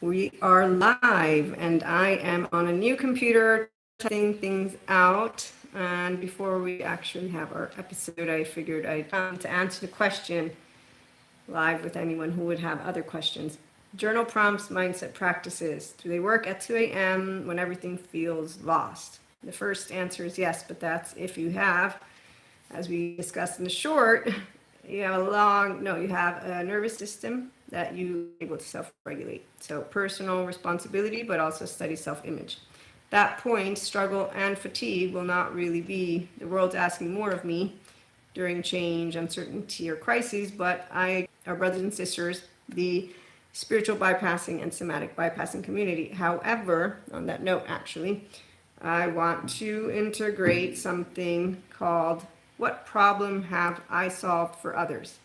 We are live, and I am on a new computer testing things out. And before we actually have our episode, I figured I'd come to answer the question live with anyone who would have other questions. Journal prompts, mindset practices. Do they work at 2 a.m. when everything feels lost? The first answer is yes, but that's if you have, as we discussed in the short, you have you have a nervous system that you are able to self-regulate. So personal responsibility, but also steady self-image. That point, struggle and fatigue will not really be the world's asking more of me during change, uncertainty, or crises, but our brothers and sisters, the spiritual bypassing and somatic bypassing community. However, on that note, actually, I want to integrate something called what problem have I solved for others?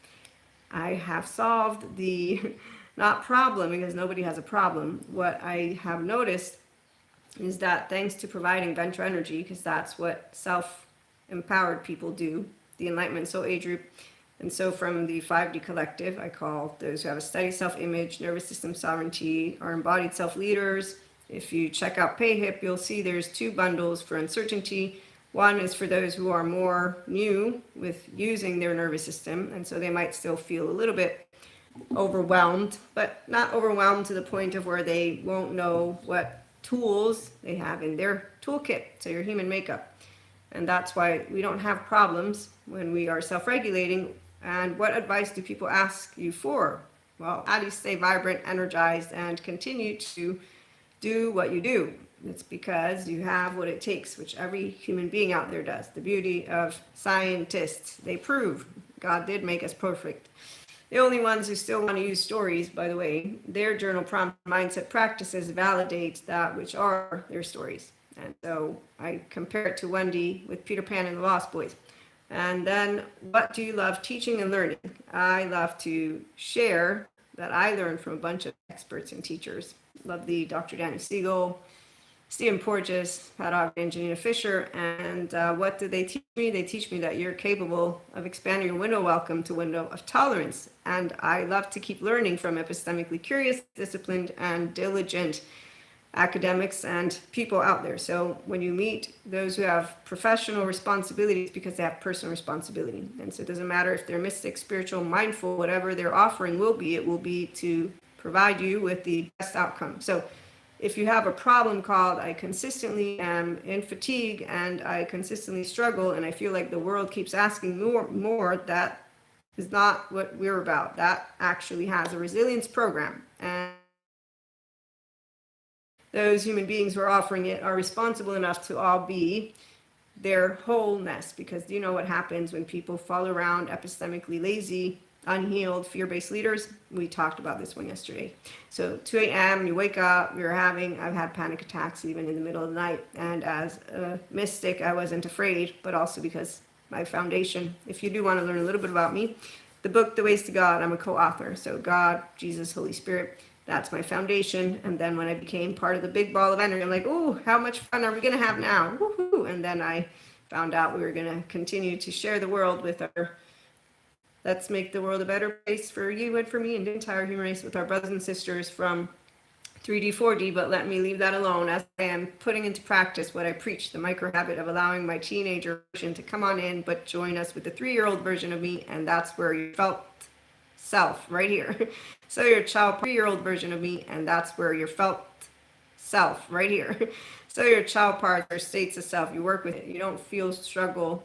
I have solved the not problem because nobody has a problem. What I have noticed is that thanks to providing venture energy, because that's what self-empowered people do, the Enlightenment Soul Age group, and so from the 5D collective, I call those who have a steady self-image, nervous system sovereignty, our embodied self-leaders. If you check out PayHip, you'll see there's 2 bundles for uncertainty. One is for those who are more new with using their nervous system, and so they might still feel a little bit overwhelmed, but not overwhelmed to the point of where they won't know what tools they have in their toolkit, so your human makeup. And that's why we don't have problems when we are self-regulating. And what advice do people ask you for? Well, how do you stay vibrant, energized, and continue to do what you do? It's because you have what it takes, which every human being out there does. The beauty of scientists, they prove God did make us perfect. The only ones who still want to use stories, by the way, their journal prompt mindset practices validate that which are their stories. And so I compare it to Wendy with Peter Pan and the Lost Boys. And then, what do you love teaching and learning? I love to share that I learned from a bunch of experts and teachers. Love the Dr. Danny Siegel, Stephen Porges, Pat Ogden, Angelina Fisher. And what do they teach me? They teach me that you're capable of expanding your window welcome to window of tolerance. And I love to keep learning from epistemically curious, disciplined, and diligent academics and people out there. So when you meet those who have professional responsibilities, because they have personal responsibility. And so it doesn't matter if they're mystic, spiritual, mindful, whatever their offering will be, it will be to provide you with the best outcome. So if you have a problem called I consistently am in fatigue and I consistently struggle and I feel like the world keeps asking more, that is not what we're about. That actually has a resilience program. And those human beings who are offering it are responsible enough to all be their wholeness, because you know what happens when people fall around epistemically lazy, unhealed, fear-based leaders. We talked about this one yesterday. So 2 a.m., you wake up, I've had panic attacks even in the middle of the night. And as a mystic, I wasn't afraid, but also because my foundation, if you do want to learn a little bit about me, the book, The Ways to God, I'm a co-author. So God, Jesus, Holy Spirit, that's my foundation. And then when I became part of the big ball of energy, I'm like, oh, how much fun are we going to have now? Woohoo! And then I found out we were going to continue to share the world with let's make the world a better place for you and for me and the entire human race with our brothers and sisters from 3D, 4D, but let me leave that alone as I am putting into practice what I preach, the micro habit of allowing my teenager version to come on in, but join us with the 3-year-old version of me, and that's where you felt self, right here. So your child 3-year-old version of me, and that's where your felt self, right here. So your child parts are states of self. You work with it. You don't feel struggle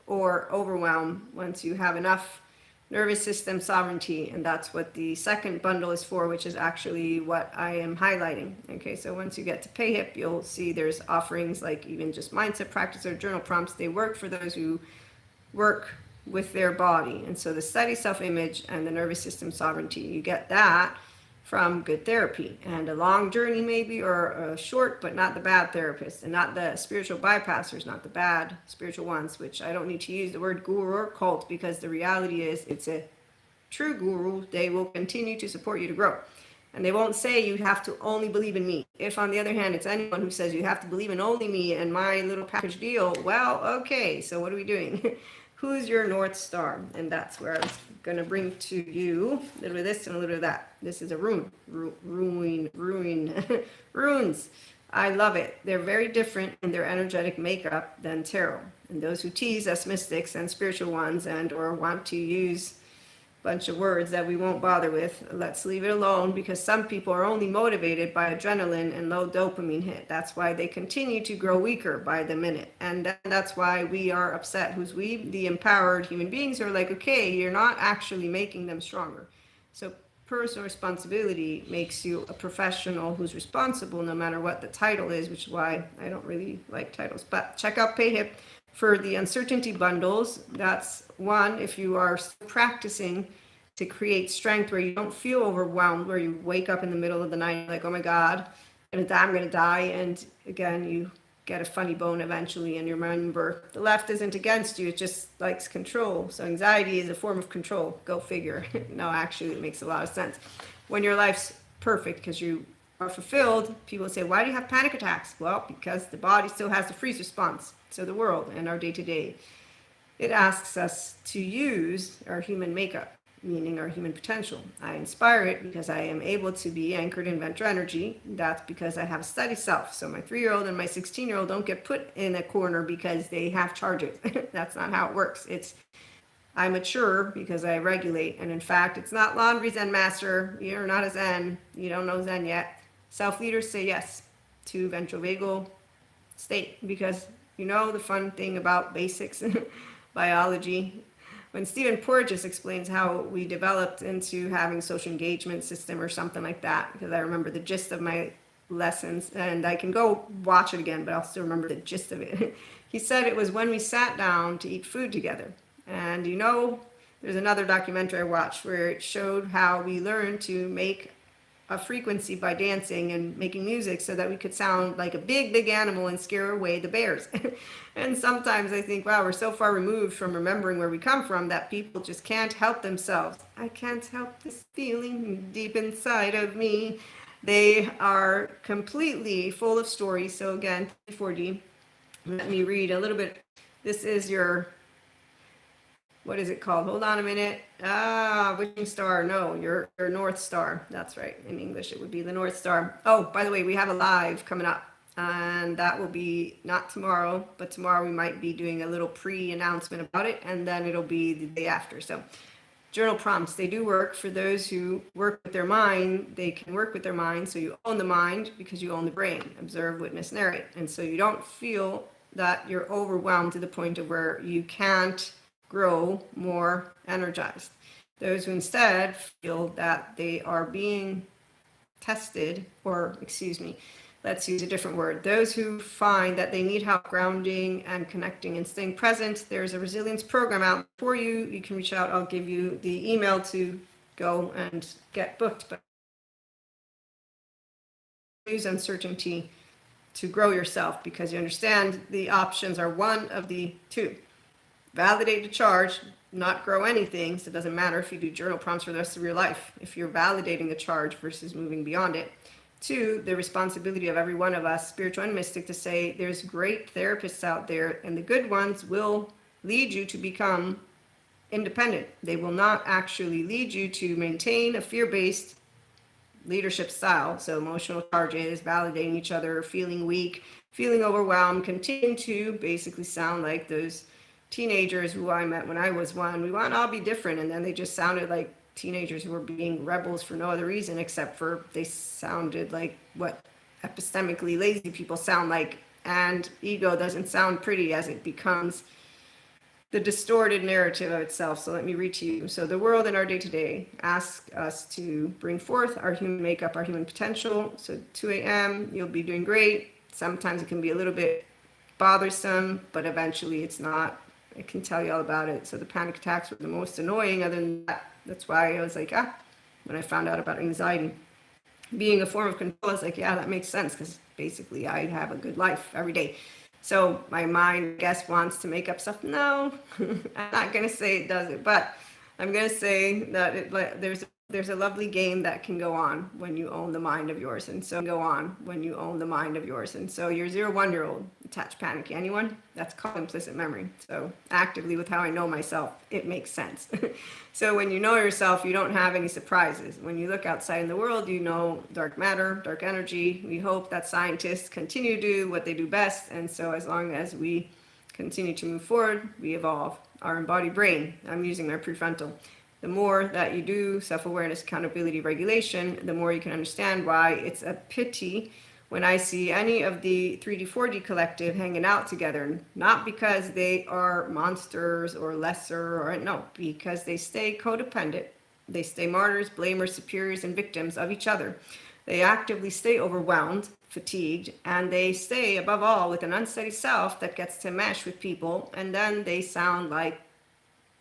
or overwhelm once you have enough nervous system sovereignty, and that's what the second bundle is for, which is actually what I am highlighting. Okay, so once you get to PayHip, you'll see there's offerings like even just mindset practice or journal prompts. They work for those who work with their body. And so the steady self-image and the nervous system sovereignty, you get that from good therapy, and a long journey maybe, or a short but not the bad therapist, and not the spiritual bypassers, not the bad spiritual ones, which I don't need to use the word guru or cult, because the reality is it's a true guru. They will continue to support you to grow, and they won't say you have to only believe in me. If on the other hand it's anyone who says you have to believe in only me and my little package deal, well, okay, so what are we doing? Who's your North Star? And that's where I was going to bring to you a little bit of this and a little bit of that. This is a rune. Runes. I love it. They're very different in their energetic makeup than tarot. And those who tease us mystics and spiritual ones and or want to use bunch of words that we won't bother with, let's leave it alone, because some people are only motivated by adrenaline and low dopamine hit. That's why they continue to grow weaker by the minute, and that's why we are upset. Who's we? The empowered human beings are like, okay, you're not actually making them stronger. So personal responsibility makes you a professional who's responsible no matter what the title is, which is why I don't really like titles. But check out PayHip for the uncertainty bundles. That's one, if you are practicing to create strength where you don't feel overwhelmed, where you wake up in the middle of the night like, oh my God, I'm gonna die. And again, you get a funny bone eventually, and you remember the left isn't against you, it just likes control. So anxiety is a form of control. Go figure. No, actually, it makes a lot of sense. When your life's perfect because you are fulfilled, people say, why do you have panic attacks? Well, because the body still has the freeze response. So the world and our day-to-day, it asks us to use our human makeup, meaning our human potential. I inspire it because I am able to be anchored in ventral energy. That's because I have a steady self. So my 3-year-old and my 16-year-old don't get put in a corner because they have charges. That's not how it works. It's I mature because I regulate. And in fact, it's not laundry Zen master. You're not a Zen. You don't know Zen yet. Self-leaders say yes to ventral vagal state, because you know the fun thing about basics biology. When Stephen Porges explains how we developed into having social engagement system or something like that, because I remember the gist of my lessons, and I can go watch it again, but I'll still remember the gist of it. He said it was when we sat down to eat food together. And you know, there's another documentary I watched where it showed how we learned to make a frequency by dancing and making music so that we could sound like a big animal and scare away the bears. And sometimes I think, wow, we're so far removed from remembering where we come from that people just can't help themselves. I can't help this feeling deep inside of me. They are completely full of stories. So again, 4D, let me read a little bit. This is your, what is it called? Hold on a minute. Wishing star. No, your North Star. That's right. In English, it would be the North Star. Oh, by the way, we have a live coming up, and that will be not tomorrow, but tomorrow we might be doing a little pre-announcement about it, and then it'll be the day after. So journal prompts, they do work for those who work with their mind. They can work with their mind. So you own the mind because you own the brain. Observe, witness, narrate. And so you don't feel that you're overwhelmed to the point of where you can't grow more energized. Those who instead feel that they are being tested, or excuse me, let's use a different word. Those who find that they need help grounding and connecting and staying present, there's a resilience program out for you. You can reach out. I'll give you the email to go and get booked. But use uncertainty to grow yourself, because you understand the options are one of the two. Validate the charge, not grow anything. So it doesn't matter if you do journal prompts for the rest of your life, if you're validating the charge versus moving beyond it. 2, the responsibility of every one of us, spiritual and mystic, to say there's great therapists out there, and the good ones will lead you to become independent. They will not actually lead you to maintain a fear-based leadership style. So emotional charges, validating each other, feeling weak, feeling overwhelmed, continue to basically sound like those teenagers who I met when I was one. We want to all be different, and then they just sounded like teenagers who were being rebels for no other reason except for they sounded like what epistemically lazy people sound like. And ego doesn't sound pretty as it becomes the distorted narrative of itself. So let me read to you. So the world in our day-to-day asks us to bring forth our human makeup, our human potential. So 2 a.m., you'll be doing great. Sometimes it can be a little bit bothersome, but eventually it's not. I can tell you all about it. So the panic attacks were the most annoying. Other than that, that's why I was like, when I found out about anxiety being a form of control, I was like, yeah, that makes sense, because basically I have a good life every day. So my mind, I guess, wants to make up stuff. No, I'm not going to say it doesn't, but I'm going to say that there's a there's a lovely game that can go on when you own the mind of yours. And so your 0 1 year old, attached panicky, anyone? That's called implicit memory. So actively, with how I know myself, it makes sense. So when you know yourself, you don't have any surprises. When you look outside in the world, you know dark matter, dark energy. We hope that scientists continue to do what they do best. And so as long as we continue to move forward, we evolve. Our embodied brain, I'm using my prefrontal. The more that you do self-awareness, accountability, regulation, the more you can understand why it's a pity when I see any of the 3D, 4D collective hanging out together, not because they are monsters or lesser, or no, because they stay codependent. They stay martyrs, blamers, superiors, and victims of each other. They actively stay overwhelmed, fatigued, and they stay, above all, with an unsteady self that gets to mesh with people, and then they sound like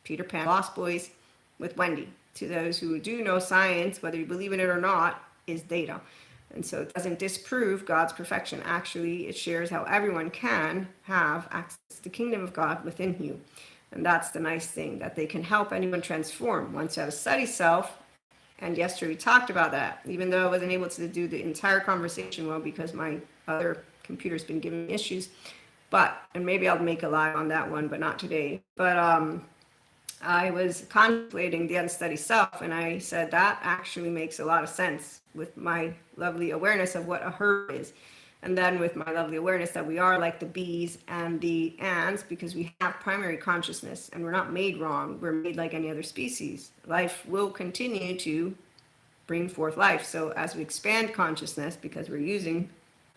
Peter Pan, Lost Boys, with Wendy. To those who do know science, whether you believe in it or not, is data. And so it doesn't disprove God's perfection. Actually, it shares how everyone can have access to the kingdom of God within you. And that's the nice thing, that they can help anyone transform. Once you have a steady self, and yesterday we talked about that, even though I wasn't able to do the entire conversation well because my other computer's been giving me issues. And maybe I'll make a live on that one, but not today. I was contemplating the unsteady self, and I said that actually makes a lot of sense with my lovely awareness of what a herd is. And then with my lovely awareness that we are like the bees and the ants, because we have primary consciousness and we're not made wrong. We're made like any other species. Life will continue to bring forth life. So as we expand consciousness, because we're using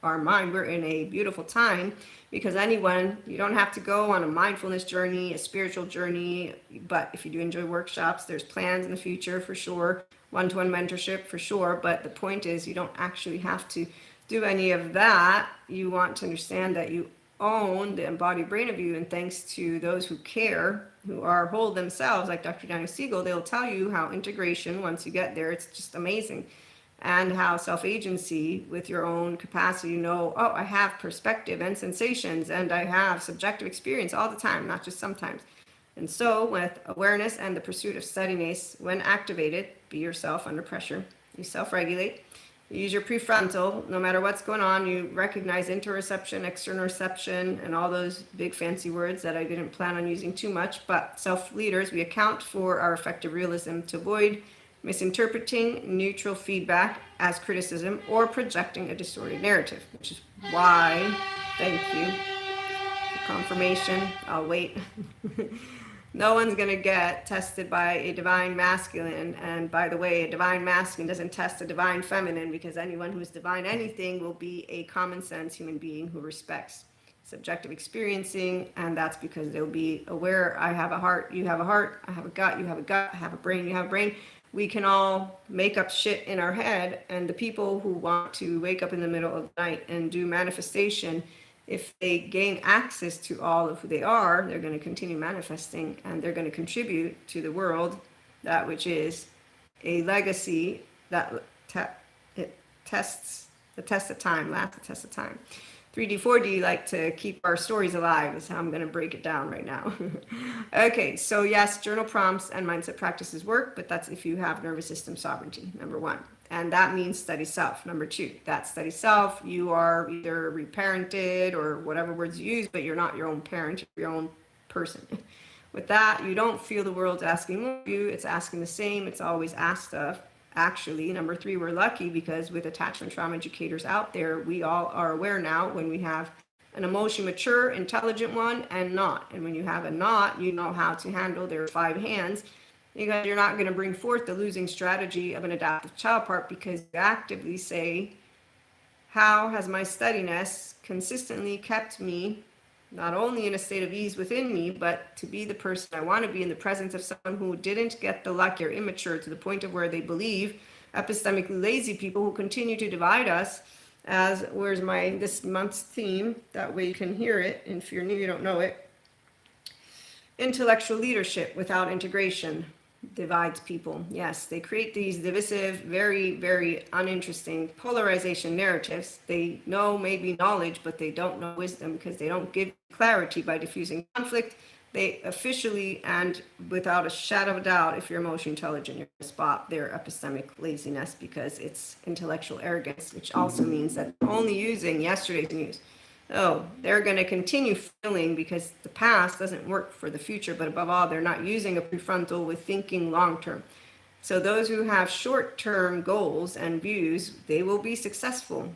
our mind, we're in a beautiful time, because you don't have to go on a mindfulness journey, a spiritual journey, but if you do enjoy workshops, there's plans in the future for sure, one-to-one mentorship for sure, but the point is you don't actually have to do any of that. You want to understand that you own the embodied brain of you, and thanks to those who care, who are whole themselves, like Dr. Daniel Siegel, they'll tell you how integration, once you get there, it's just amazing. And how self-agency with your own capacity, I have perspective and sensations, and I have subjective experience all the time, not just sometimes. And so with awareness and the pursuit of steadiness, when activated, be yourself under pressure. You self-regulate. You use your prefrontal, no matter what's going on. You recognize interoception, external and all those big fancy words that I didn't plan on using too much. But self-leaders, we account for our effective realism to avoid misinterpreting neutral feedback as criticism or projecting a distorted narrative, which is why, thank you for confirmation, I'll wait. No one's going to get tested by a divine masculine, and by the way, a divine masculine doesn't test a divine feminine, because anyone who's divine anything will be a common sense human being who respects subjective experiencing, and that's because they'll be aware. I have a heart, you have a heart, I have a gut, you have a gut, I have a brain, you have a brain. We can all make up shit in our head, and the people who want to wake up in the middle of the night and do manifestation, if they gain access to all of who they are, they're going to continue manifesting, and they're going to contribute to the world, that which is a legacy that it tests the test of time, lasts the test of time. 3D, 4D like to keep our stories alive, is how I'm going to break it down right now. Okay, so yes, journal prompts and mindset practices work, but that's if you have nervous system sovereignty, number one. And that means steady self. Number two, that steady self, you are either reparented or whatever words you use, but you're not your own parent, you're your own person. With that, you don't feel the world's asking of you, it's asking the same, it's always asked of. Actually, number three, we're lucky because with attachment trauma educators out there, we all are aware now when we have an emotion mature, intelligent one and not. And when you have a not, you know how to handle their 5 hands, because you're not going to bring forth the losing strategy of an adaptive child part, because you actively say, how has my steadiness consistently kept me not only in a state of ease within me, but to be the person I want to be in the presence of someone who didn't get the luck, or immature to the point of where they believe, epistemically lazy people who continue to divide us. As where's my this month's theme, that way you can hear it, and if you're new you don't know it. Intellectual leadership without integration divides people. Yes, they create these divisive, very, very uninteresting polarization narratives. They know maybe knowledge, but they don't know wisdom, because they don't give clarity by diffusing conflict they officially and without a shadow of a doubt, if you're emotionally intelligent, you're going to spot their epistemic laziness because it's intellectual arrogance, which also means that they're only using yesterday's news. Oh, they're going to continue feeling because the past doesn't work for the future, but above all, they're not using a prefrontal with thinking long term. So those who have short-term goals and views, they will be successful.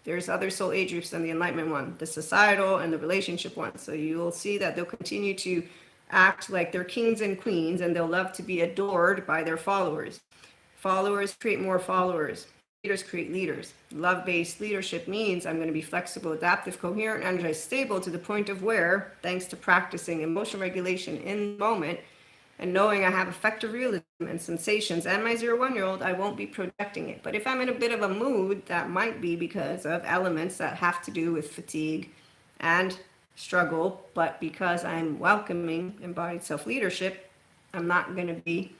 There's other soul age groups than the enlightenment one, the societal and the relationship one. So you'll see that they'll continue to act like they're kings and queens, and they'll love to be adored by their followers. Followers create more followers. Leaders create leaders. Love-based leadership means I'm going to be flexible, adaptive, coherent, energized, stable to the point of where, thanks to practicing emotional regulation in the moment, and knowing I have effective realism and sensations and my 0-1-year-old, I won't be projecting it. But if I'm in a bit of a mood, that might be because of elements that have to do with fatigue and struggle. But because I'm welcoming embodied self-leadership, I'm not going to be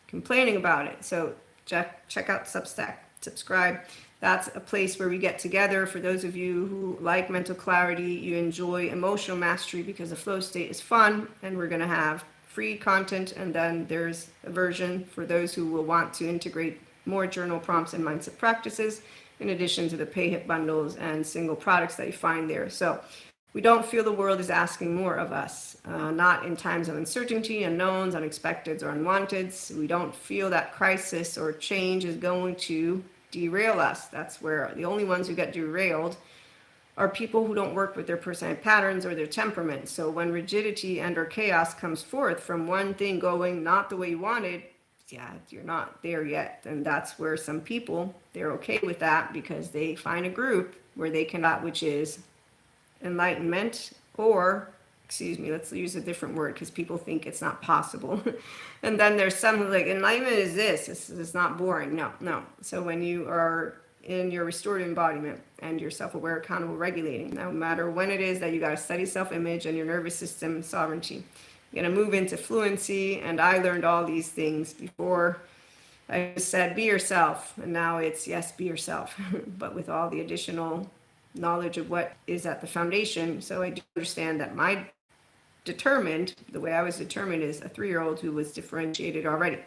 complaining about it. So check out Substack, subscribe. That's a place where we get together. For those of you who like mental clarity, you enjoy emotional mastery because the flow state is fun, and we're going to have free content, and then there's a version for those who will want to integrate more journal prompts and mindset practices, in addition to the pay hip bundles and single products that you find there. So we don't feel the world is asking more of us, not in times of uncertainty, unknowns, unexpecteds, or unwanteds. We don't feel that crisis or change is going to derail us. That's where the only ones who get derailed are people who don't work with their personality patterns or their temperament. So when rigidity and or chaos comes forth from one thing going not the way you wanted, yeah, you're not there yet. And that's where some people, they're okay with that because they find a group where they can, which is enlightenment, or let's use a different word because people think it's not possible. And then there's some who like, enlightenment is this is not boring. No. So when you are in your restorative embodiment and you're self-aware, accountable, regulating, no matter when it is that you got to study self-image and your nervous system sovereignty, you're going to move into fluency. And I learned all these things before. I just said be yourself, and now it's yes, be yourself, but with all the additional knowledge of what is at the foundation. So I do understand that the way I was determined is a 3-year-old who was differentiated already.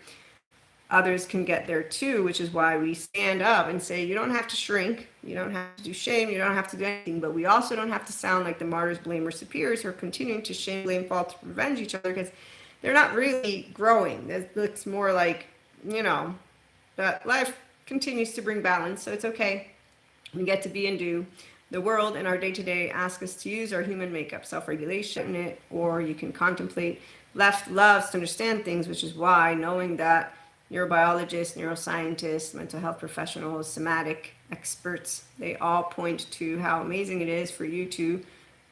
Others can get there too, which is why we stand up and say, you don't have to shrink, you don't have to do shame, you don't have to do anything, but we also don't have to sound like the martyrs, blamers, superiors who are continuing to shame, blame, fault, revenge each other, because they're not really growing. It looks more like, that life continues to bring balance, so it's okay. We get to be and do. The world and our day-to-day ask us to use our human makeup, self-regulation, or you can contemplate. Left loves to understand things, which is why knowing that neurobiologists, neuroscientists, mental health professionals, somatic experts, they all point to how amazing it is for you to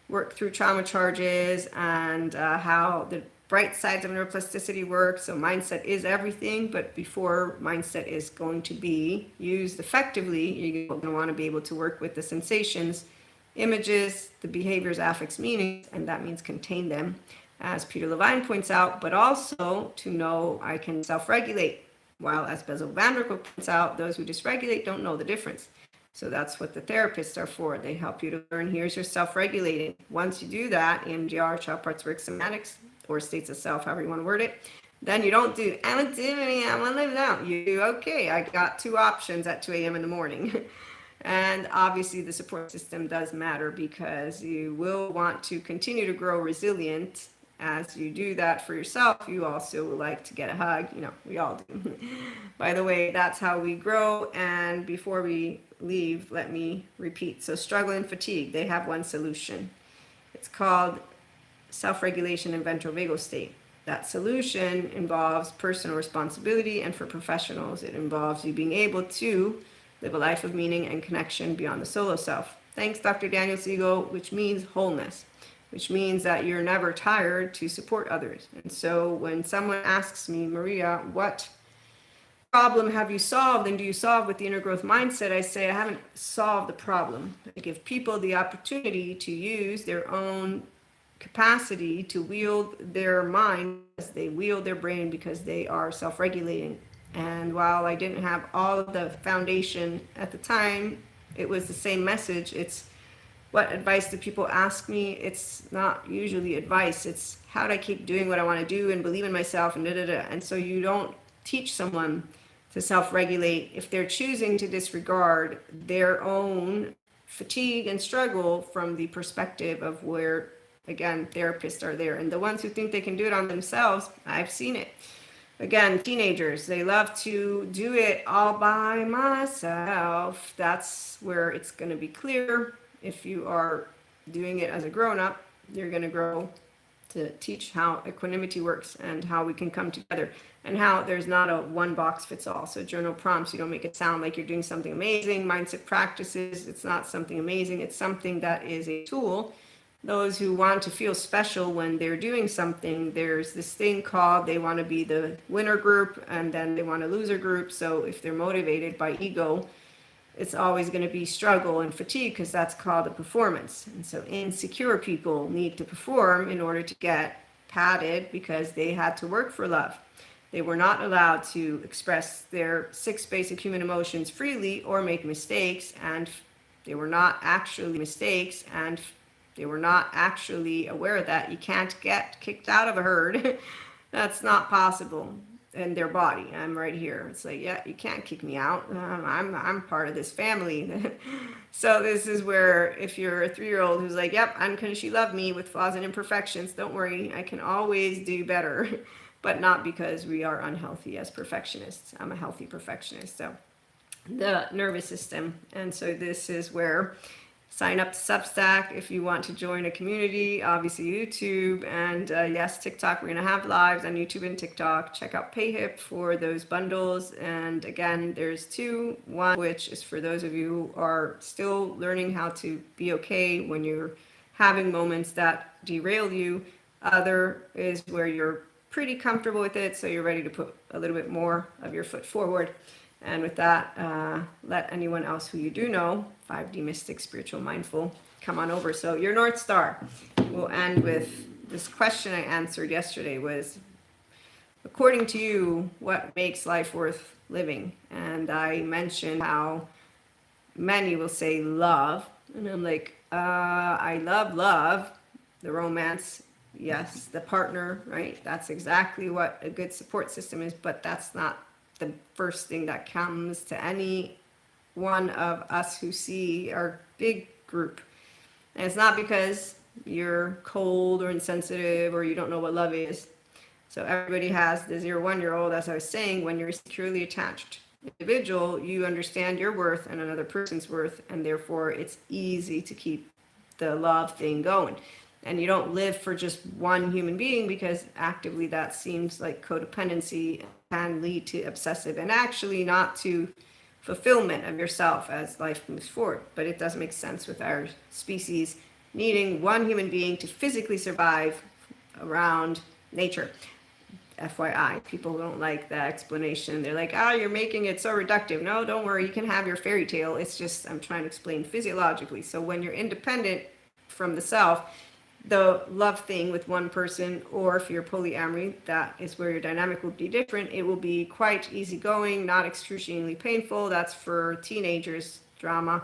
work through trauma charges and how the bright sides of neuroplasticity work. So mindset is everything, but before mindset is going to be used effectively, you're going to want to be able to work with the sensations, images, the behaviors, affects, meanings, and that means contain them, as Peter Levine points out, but also to know I can self-regulate. While, as Bezel van der Kolk points out, those who dysregulate don't know the difference. So that's what the therapists are for. They help you to learn, here's your self-regulating. Once you do that, EMDR, child parts work, somatics, or states of self, however you want to word it, then you don't do, I'm a diviny, I want to live it out. You do, okay, I got 2 options at 2 a.m. in the morning. And obviously the support system does matter because you will want to continue to grow resilient. As you do that for yourself, you also like to get a hug. We all do. By the way, that's how we grow. And before we leave, let me repeat. So struggle and fatigue, they have one solution. It's called self-regulation and ventral vagal state. That solution involves personal responsibility, and for professionals, it involves you being able to live a life of meaning and connection beyond the solo self. Thanks, Dr. Daniel Siegel, which means wholeness, which means that you're never tired to support others. And so when someone asks me, Maria, what problem have you solved and do you solve with the inner growth mindset? I say, I haven't solved the problem. I give people the opportunity to use their own capacity to wield their mind as they wield their brain because they are self-regulating. And while I didn't have all of the foundation at the time, it was the same message. It's what advice do people ask me? It's not usually advice. It's how do I keep doing what I want to do and believe in myself and da da da. And so you don't teach someone to self-regulate if they're choosing to disregard their own fatigue and struggle from the perspective of where, again, therapists are there. And the ones who think they can do it on themselves, I've seen it. Again, teenagers, they love to do it all by myself. That's where it's going to be clear. If you are doing it as a grown-up, you're going to grow to teach how equanimity works and how we can come together and how there's not a one box fits all. So journal prompts, you don't make it sound like you're doing something amazing. Mindset practices, it's not something amazing. It's something that is a tool. Those who want to feel special when they're doing something, there's this thing called they want to be the winner group and then they want a loser group. So if they're motivated by ego, it's always going to be struggle and fatigue because that's called a performance. And so insecure people need to perform in order to get padded because they had to work for love. They were not allowed to express their 6 basic human emotions freely or make mistakes, and they were not actually mistakes, and they were not actually aware that you can't get kicked out of a herd. That's not possible. In their body, I'm right here. It's like, yeah, you can't kick me out. I'm part of this family. So this is where if you're a 3-year-old who's like, yep, unconditionally love me with flaws and imperfections, don't worry, I can always do better. But not because we are unhealthy as perfectionists. I'm a healthy perfectionist. So the nervous system. And so this is where sign up to Substack if you want to join a community, obviously YouTube, and yes, TikTok. We're going to have lives on YouTube and TikTok. Check out PayHip for those bundles. And again, there's 2. One, which is for those of you who are still learning how to be okay when you're having moments that derail you. Other is where you're pretty comfortable with it, so you're ready to put a little bit more of your foot forward. And with that, let anyone else who you do know, 5D Mystic, Spiritual, Mindful, come on over. So your North Star, we'll end with this question I answered yesterday was, according to you, what makes life worth living? And I mentioned how many will say love. And I'm like, I love, the romance, yes, the partner, right? That's exactly what a good support system is, but that's not the first thing that comes to any one of us who see our big group. And it's not because you're cold or insensitive or you don't know what love is. So everybody has the 0-1-year-old, as I was saying, when you're a securely attached individual, you understand your worth and another person's worth, and therefore it's easy to keep the love thing going. And you don't live for just one human being because actively that seems like codependency can lead to obsessive and actually not to fulfillment of yourself as life moves forward. But it does make sense with our species needing one human being to physically survive around nature. FYI, people don't like that explanation. They're like, oh, you're making it so reductive. No, don't worry, you can have your fairy tale. It's just, I'm trying to explain physiologically. So when you're independent from the self, the love thing with one person, or if you're polyamory, that is where your dynamic will be different. It will be quite easygoing, not excruciatingly painful. That's for teenagers, drama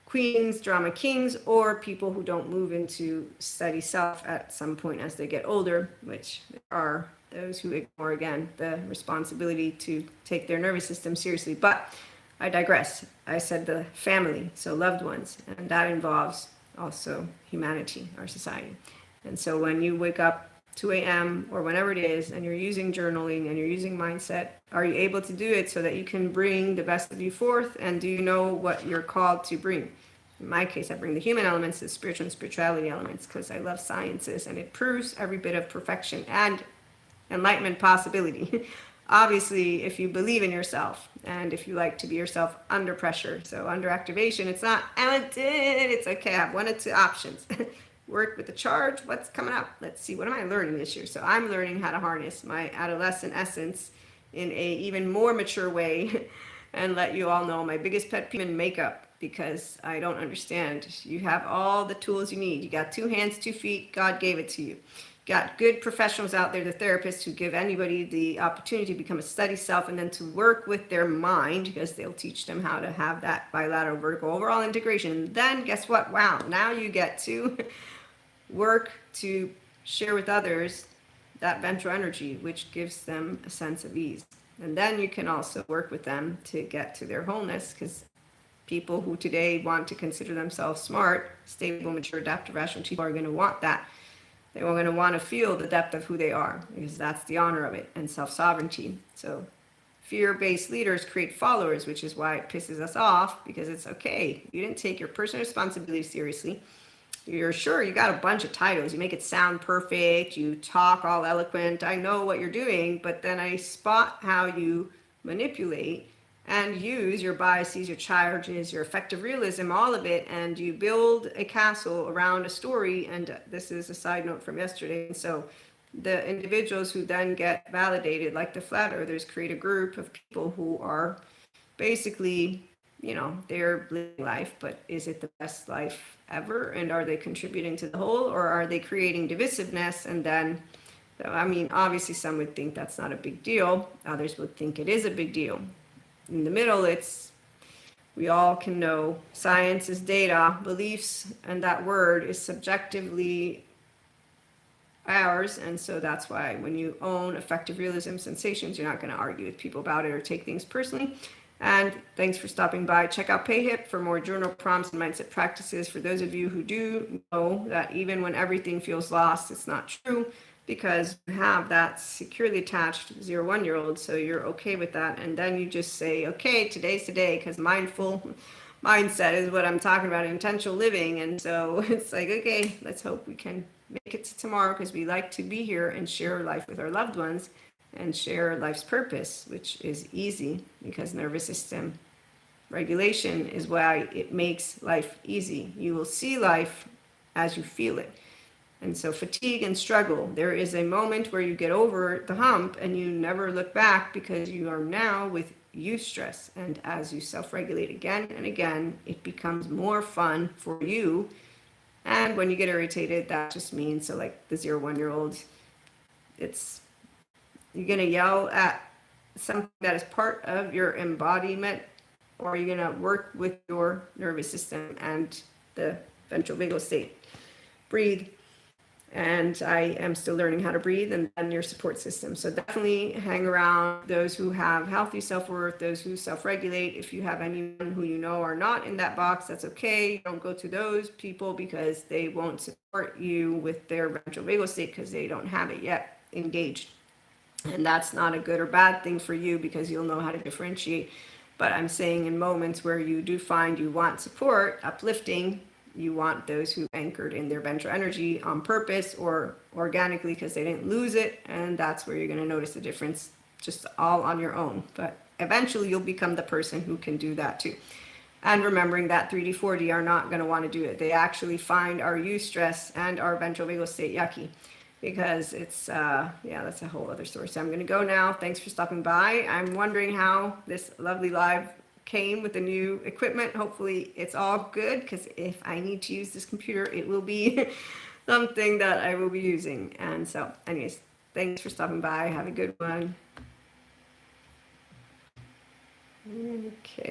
queens, drama kings, or people who don't move into steady self at some point as they get older, which are those who ignore, again, the responsibility to take their nervous system seriously. But I digress. I said the family, so loved ones, and that involves also humanity, our society. And so when you wake up 2 a.m. or whenever it is, and you're using journaling and you're using mindset, are you able to do it so that you can bring the best of you forth? And do you know what you're called to bring? In my case, I bring the human elements, the spiritual and spirituality elements, because I love sciences, and it proves every bit of perfection and enlightenment possibility. Obviously, if you believe in yourself and if you like to be yourself under pressure. So under activation, it's not, it's okay, I have 1 or 2 options. Work with the charge, what's coming up? Let's see, what am I learning this year? So I'm learning how to harness my adolescent essence in a even more mature way and let you all know my biggest pet peeve in makeup, because I don't understand. You have all the tools you need. You got 2 hands, 2 feet, God gave it to you. got good professionals out there, the therapists, who give anybody the opportunity to become a steady self and then to work with their mind, because they'll teach them how to have that bilateral vertical overall integration. Then guess what? Wow, now you get to work to share with others that ventral energy, which gives them a sense of ease. And then you can also work with them to get to their wholeness, because people who today want to consider themselves smart, stable, mature, adaptive, rational people are going to want that. They're going to want to feel the depth of who they are, because that's the honor of it, and self-sovereignty. So fear-based leaders create followers, which is why it pisses us off, because it's okay. You didn't take your personal responsibility seriously. You're sure you got a bunch of titles. You make it sound perfect. You talk all eloquent. I know what you're doing, but then I spot how you manipulate and use your biases, your charges, your effective realism, all of it, and you build a castle around a story. And this is a side note from yesterday. And so the individuals who then get validated, like the flat earthers, create a group of people who are basically, they're living life, but is it the best life ever? And are they contributing to the whole, or are they creating divisiveness? And then, obviously some would think that's not a big deal. Others would think it is a big deal. In the middle, we all can know science is data, beliefs, and that word is subjectively ours. And so that's why when you own effective realism sensations, you're not going to argue with people about it or take things personally. And thanks for stopping by. Check out PayHip for more journal prompts and mindset practices. For those of you who do know that even when everything feels lost, it's not true, because you have that securely attached 0-1-year-old, so you're okay with that. And then you just say, okay, today's today, because mindful mindset is what I'm talking about, intentional living. And so it's like, okay, let's hope we can make it to tomorrow, because we like to be here and share life with our loved ones and share life's purpose, which is easy, because nervous system regulation is why it makes life easy. You will see life as you feel it. And so fatigue and struggle, there is a moment where you get over the hump and you never look back, because you are now with eustress. And as you self-regulate again and again, it becomes more fun for you. And when you get irritated, that just means, so like the 0-1-year-old, you're going to yell at something that is part of your embodiment, or you're going to work with your nervous system and the ventral vagal state. Breathe. And I am still learning how to breathe, and then your support system. So definitely hang around those who have healthy self-worth, those who self-regulate. If you have anyone who you know are not in that box, that's okay. Don't go to those people, because they won't support you with their ventral vagal state, because they don't have it yet engaged. And that's not a good or bad thing for you, because you'll know how to differentiate. But I'm saying in moments where you do find you want support, uplifting, you want those who anchored in their ventral energy on purpose or organically because they didn't lose it. And that's where you're going to notice the difference, just all on your own. But eventually you'll become the person who can do that too. And remembering that 3D, 4D are not going to want to do it. They actually find our eustress and our ventral vagal state yucky, because it's, that's a whole other story. So I'm going to go now. Thanks for stopping by. I'm wondering how this lovely live came with the new equipment. Hopefully it's all good, because if I need to use this computer, it will be something that I will be using. And so anyways, thanks for stopping by. Have a good one. Okay.